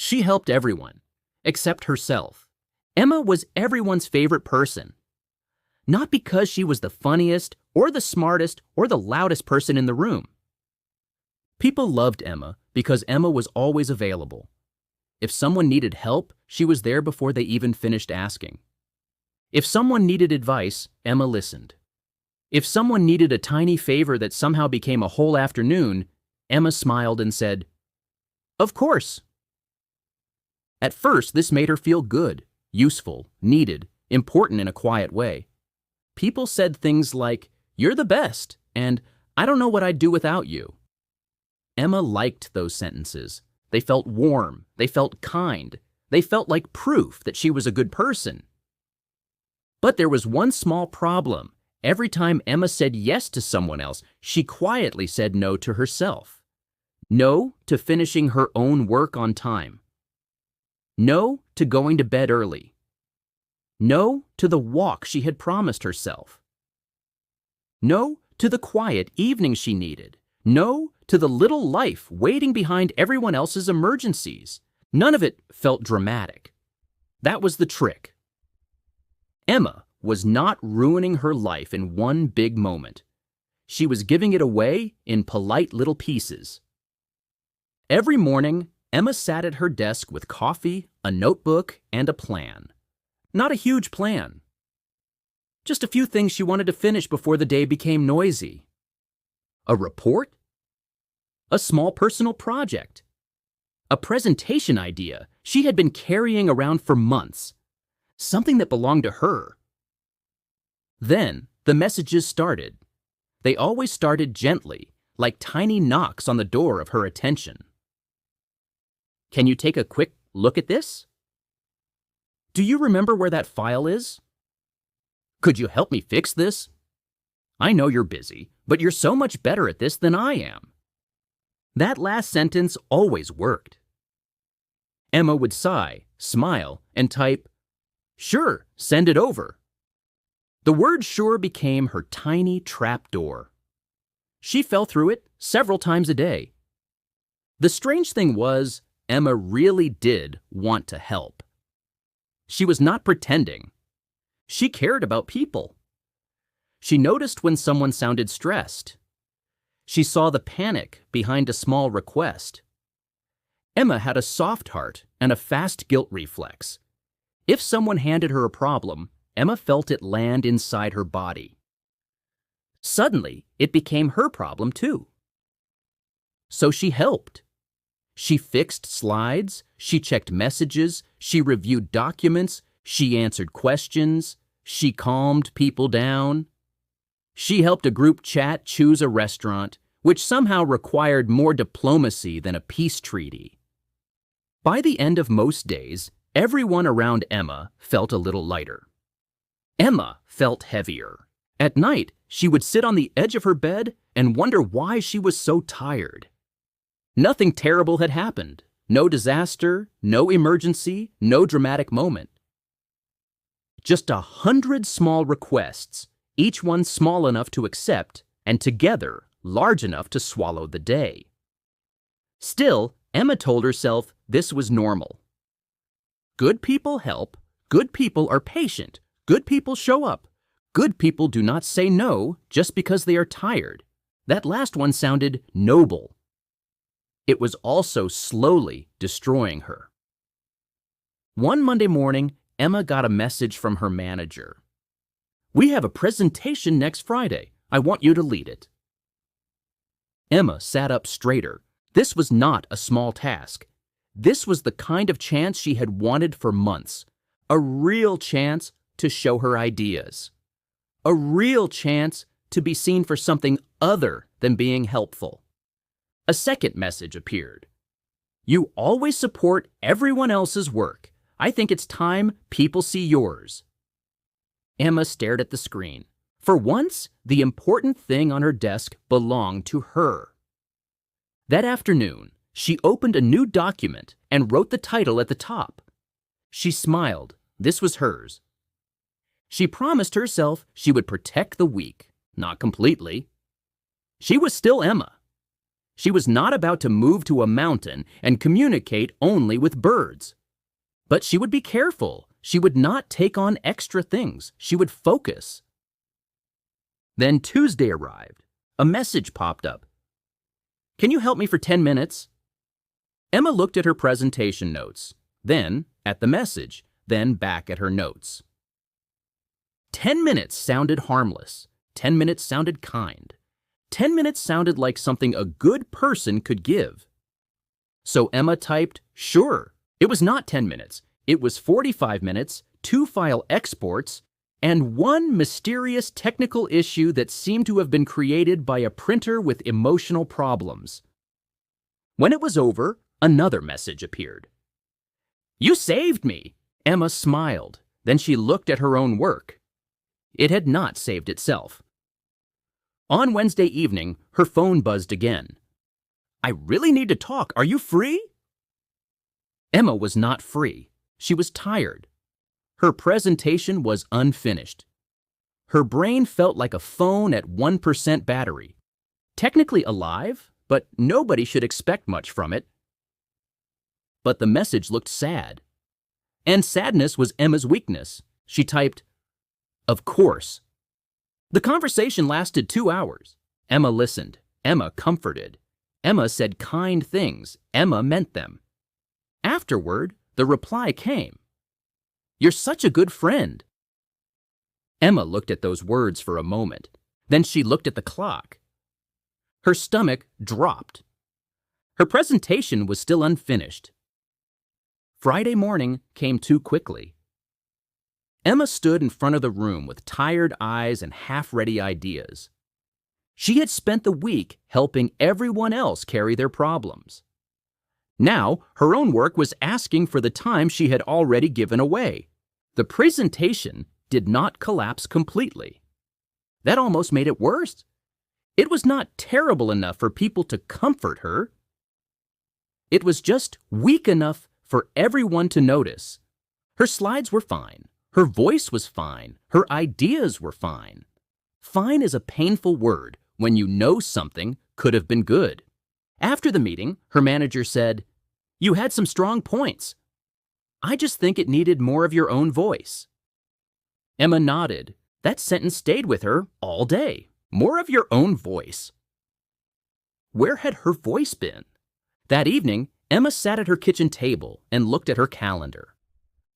She helped everyone, except herself. Emma was everyone's favorite person. Not because she was the funniest, or the smartest, or the loudest person in the room. People loved Emma because Emma was always available. If someone needed help, she was there before they even finished asking. If someone needed advice, Emma listened. If someone needed a tiny favor that somehow became a whole afternoon, Emma smiled and said, "Of course." At first, this made her feel good, useful, needed, important in a quiet way. People said things like, "You're the best," and "I don't know what I'd do without you." Emma liked those sentences. They felt warm. They felt kind. They felt like proof that she was a good person. But there was one small problem. Every time Emma said yes to someone else, she quietly said no to herself. No to finishing her own work on time. No to going to bed early. No to the walk she had promised herself. No to the quiet evening she needed. No to the little life waiting behind everyone else's emergencies. None of it felt dramatic. That was the trick. Emma was not ruining her life in one big moment. She was giving it away in polite little pieces. Every morning, Emma sat at her desk with coffee, a notebook, and a plan. Not a huge plan. Just a few things she wanted to finish before the day became noisy. A report? A small personal project? A presentation idea she had been carrying around for months. Something that belonged to her. Then the messages started. They always started gently, like tiny knocks on the door of her attention. "Can you take a quick look at this? Do you remember where that file is? Could you help me fix this? I know you're busy, but you're so much better at this than I am." That last sentence always worked. Emma would sigh, smile, and type, "Sure, send it over." The word "sure" became her tiny trap door. She fell through it several times a day. The strange thing was, Emma really did want to help. She was not pretending. She cared about people. She noticed when someone sounded stressed. She saw the panic behind a small request. Emma had a soft heart and a fast guilt reflex. If someone handed her a problem, Emma felt it land inside her body. Suddenly, it became her problem too. So she helped. She fixed slides, she checked messages, she reviewed documents, she answered questions, she calmed people down. She helped a group chat choose a restaurant, which somehow required more diplomacy than a peace treaty. By the end of most days, everyone around Emma felt a little lighter. Emma felt heavier. At night, she would sit on the edge of her bed and wonder why she was so tired. Nothing terrible had happened. No disaster, no emergency, no dramatic moment. Just 100 small requests, each one small enough to accept, and together large enough to swallow the day. Still, Emma told herself this was normal. Good people help, good people are patient, good people show up, good people do not say no just because they are tired. That last one sounded noble. It was also slowly destroying her. One Monday morning, Emma got a message from her manager. "We have a presentation next Friday. I want you to lead it." Emma sat up straighter. This was not a small task. This was the kind of chance she had wanted for months. A real chance to show her ideas. A real chance to be seen for something other than being helpful. A second message appeared. "You always support everyone else's work. I think it's time people see yours." Emma stared at the screen. For once, the important thing on her desk belonged to her. That afternoon, she opened a new document and wrote the title at the top. She smiled. This was hers. She promised herself she would protect the weak. Not completely. She was still Emma. She was not about to move to a mountain and communicate only with birds. But she would be careful. She would not take on extra things. She would focus. Then Tuesday arrived. A message popped up. "Can you help me for 10 minutes? Emma looked at her presentation notes, then at the message, then back at her notes. 10 minutes sounded harmless. 10 minutes sounded kind. 10 minutes sounded like something a good person could give. So Emma typed, "Sure." It was not 10 minutes. It was 45 minutes, 2 file exports, and one mysterious technical issue that seemed to have been created by a printer with emotional problems. When it was over, another message appeared. "You saved me." Emma smiled. Then she looked at her own work. It had not saved itself. On Wednesday evening, her phone buzzed again. "I really need to talk. Are you free?" Emma was not free. She was tired. Her presentation was unfinished. Her brain felt like a phone at 1% battery. Technically alive, but nobody should expect much from it. But the message looked sad. And sadness was Emma's weakness. She typed, "Of course." The conversation lasted 2 hours. Emma listened. Emma comforted. Emma said kind things. Emma meant them. Afterward, the reply came. "You're such a good friend." Emma looked at those words for a moment. Then she looked at the clock. Her stomach dropped. Her presentation was still unfinished. Friday morning came too quickly. Emma stood in front of the room with tired eyes and half-ready ideas. She had spent the week helping everyone else carry their problems. Now, her own work was asking for the time she had already given away. The presentation did not collapse completely. That almost made it worse. It was not terrible enough for people to comfort her. It was just weak enough for everyone to notice. Her slides were fine. Her voice was fine. Her ideas were fine. Fine is a painful word when you know something could have been good. After the meeting, her manager said, "You had some strong points. I just think it needed more of your own voice." Emma nodded. That sentence stayed with her all day. More of your own voice. Where had her voice been? That evening, Emma sat at her kitchen table and looked at her calendar.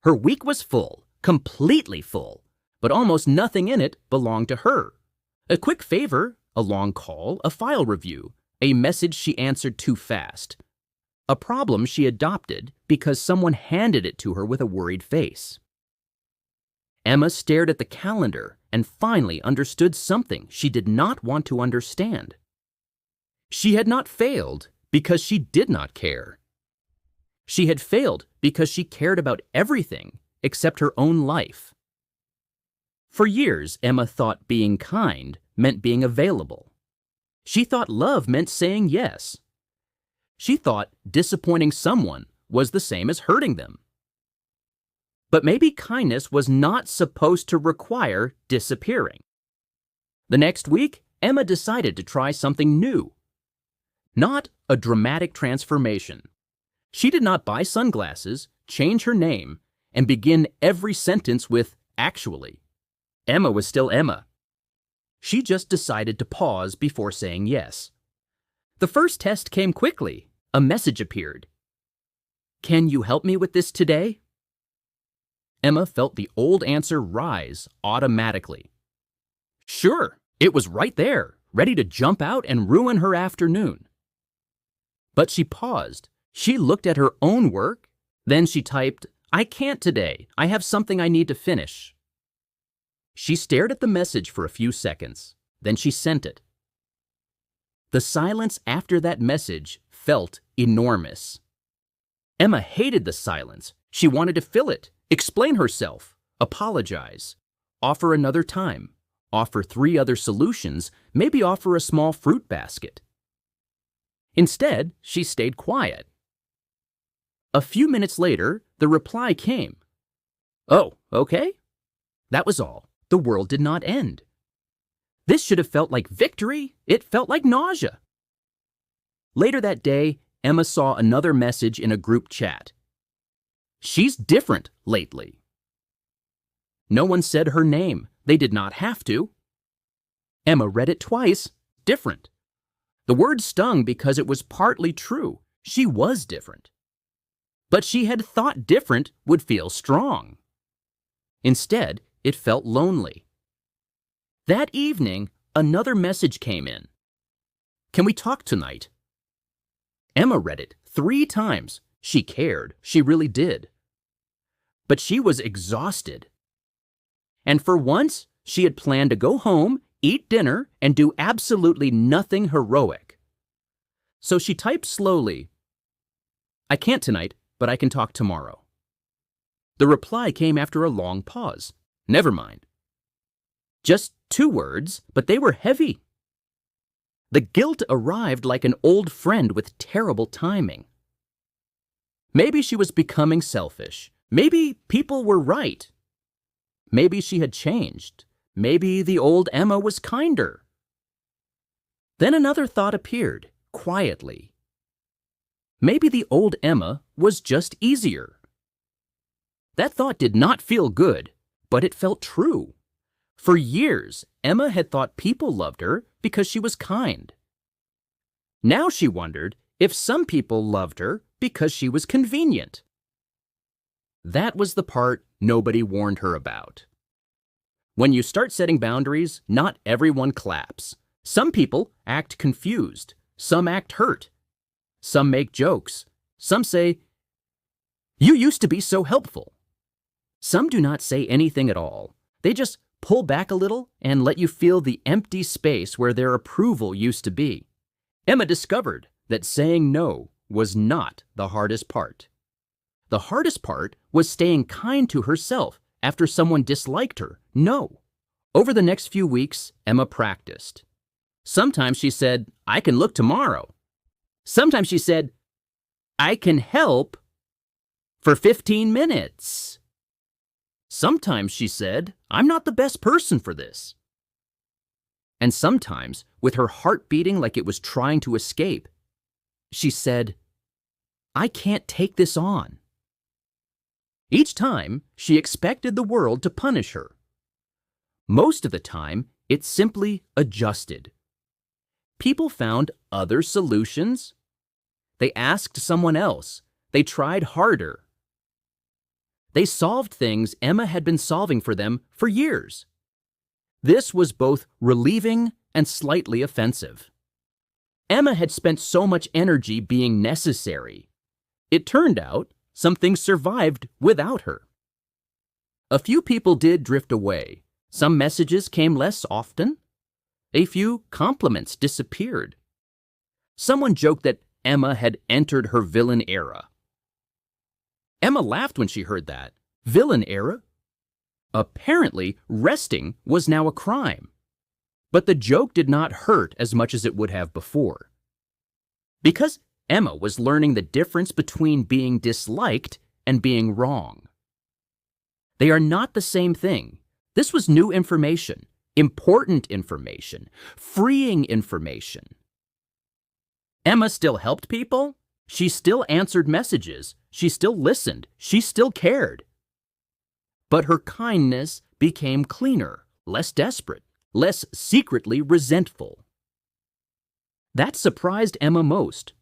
Her week was full. Completely full, but almost nothing in it belonged to her. A quick favor, a long call, a file review, a message she answered too fast. A problem she adopted because someone handed it to her with a worried face. Emma stared at the calendar and finally understood something she did not want to understand. She had not failed because she did not care. She had failed because she cared about everything except her own life. For years, Emma thought being kind meant being available. She thought love meant saying yes. She thought disappointing someone was the same as hurting them. But maybe kindness was not supposed to require disappearing. The next week, Emma decided to try something new. Not a dramatic transformation. She did not buy sunglasses, change her name, and begin every sentence with "actually." Emma was still Emma. She just decided to pause before saying yes. The first test came quickly. A message appeared. "Can you help me with this today?" Emma felt the old answer rise automatically. Sure, it was right there, ready to jump out and ruin her afternoon. But she paused. She looked at her own work. Then she typed, "I can't today. I have something I need to finish." She stared at the message for a few seconds. Then she sent it. The silence after that message felt enormous. Emma hated the silence. She wanted to fill it, explain herself, apologize, offer another time, offer 3 other solutions, maybe offer a small fruit basket. Instead, she stayed quiet. A few minutes later, the reply came. "Oh, okay." That was all. The world did not end. This should have felt like victory. It felt like nausea. Later that day, Emma saw another message in a group chat. She's different lately. No one said her name. They did not have to. Emma read it twice. Different. The word stung because it was partly true. She was different. But she had thought different would feel strong. Instead, it felt lonely. That evening, another message came in. Can we talk tonight? Emma read it 3 times. She cared. She really did. But she was exhausted. And for once, she had planned to go home, eat dinner, and do absolutely nothing heroic. So she typed slowly, I can't tonight, but I can talk tomorrow. The reply came after a long pause. Never mind. Just 2 words, but they were heavy. The guilt arrived like an old friend with terrible timing. Maybe she was becoming selfish. Maybe people were right. Maybe she had changed. Maybe the old Emma was kinder. Then another thought appeared, quietly. Maybe the old Emma was just easier. That thought did not feel good, but it felt true. For years, Emma had thought people loved her because she was kind. Now she wondered if some people loved her because she was convenient. That was the part nobody warned her about. When you start setting boundaries, not everyone claps. Some people act confused. Some act hurt. Some make jokes. Some say, "You used to be so helpful." Some do not say anything at all. They just pull back a little and let you feel the empty space where their approval used to be. Emma discovered that saying no was not the hardest part. The hardest part was staying kind to herself after someone disliked her. No. Over the next few weeks, Emma practiced. Sometimes she said, I can look tomorrow. Sometimes she said, I can help for 15 minutes. Sometimes she said, I'm not the best person for this. And sometimes, with her heart beating like it was trying to escape, she said, I can't take this on. Each time, she expected the world to punish her. Most of the time, it simply adjusted. People found other solutions. They asked someone else. They tried harder. They solved things Emma had been solving for them for years. This was both relieving and slightly offensive. Emma had spent so much energy being necessary. It turned out some things survived without her. A few people did drift away. Some messages came less often. A few compliments disappeared. Someone joked that Emma had entered her villain era. Emma laughed when she heard that. Villain era? Apparently, resting was now a crime. But the joke did not hurt as much as it would have before. Because Emma was learning the difference between being disliked and being wrong. They are not the same thing. This was new information, important information, freeing information. Emma still helped people. She still answered messages. She still listened. She still cared. But her kindness became cleaner, less desperate, less secretly resentful. That surprised Emma most.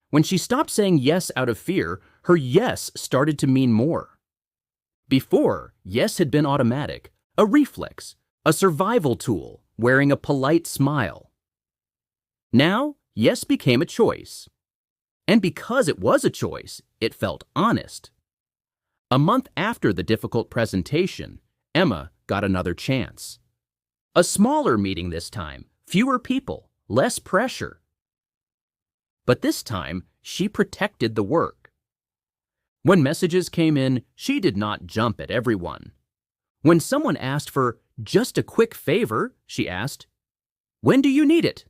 When she stopped saying yes out of fear, her yes started to mean more. Before, yes had been automatic, a reflex, a survival tool, wearing a polite smile. Now, yes became a choice. And because it was a choice, it felt honest. A month after the difficult presentation, Emma got another chance. A smaller meeting this time, fewer people, less pressure. But this time, she protected the work. When messages came in, she did not jump at everyone. When someone asked for just a quick favor, she asked, when do you need it?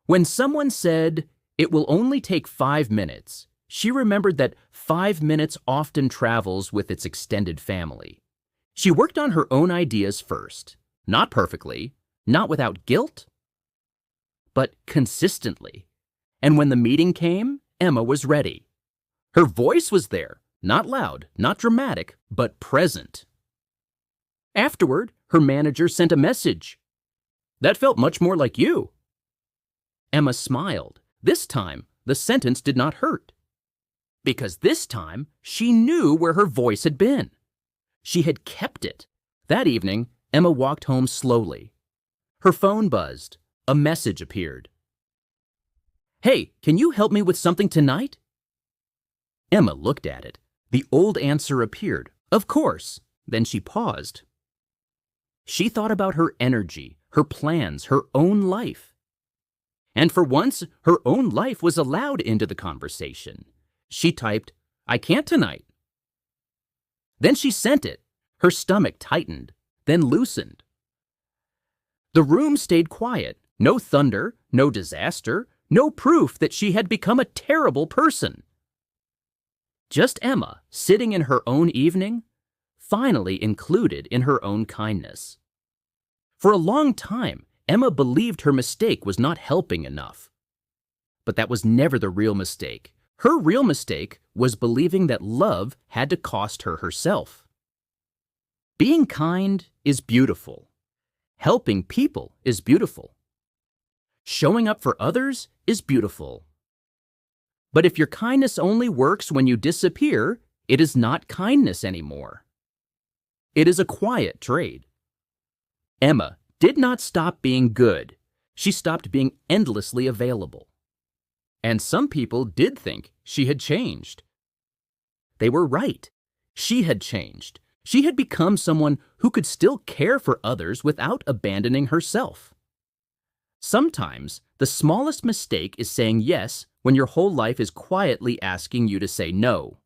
When someone said, it will only take 5 minutes, she remembered that 5 minutes often travels with its extended family. She worked on her own ideas first, not perfectly, not without guilt, but consistently. And when the meeting came, Emma was ready. Her voice was there, not loud, not dramatic, but present. Afterward, her manager sent a message. "That felt much more like you." Emma smiled. This time, the sentence did not hurt. Because this time, she knew where her voice had been. She had kept it. That evening, Emma walked home slowly. Her phone buzzed. A message appeared. "Hey, can you help me with something tonight?" Emma looked at it. The old answer appeared. Of course. Then she paused. She thought about her energy, her plans, her own life. And for once, her own life was allowed into the conversation. She typed, "I can't tonight." Then she sent it. Her stomach tightened, then loosened. The room stayed quiet. No thunder, no disaster, no proof that she had become a terrible person. Just Emma, sitting in her own evening, finally included in her own kindness. For a long time, Emma believed her mistake was not helping enough. But that was never the real mistake. Her real mistake was believing that love had to cost her herself. Being kind is beautiful. Helping people is beautiful. Showing up for others is beautiful. But if your kindness only works when you disappear, it is not kindness anymore. It is a quiet trade. Emma did not stop being good. She stopped being endlessly available. And some people did think she had changed. They were right. She had changed. She had become someone who could still care for others without abandoning herself. Sometimes, the smallest mistake is saying yes when your whole life is quietly asking you to say no.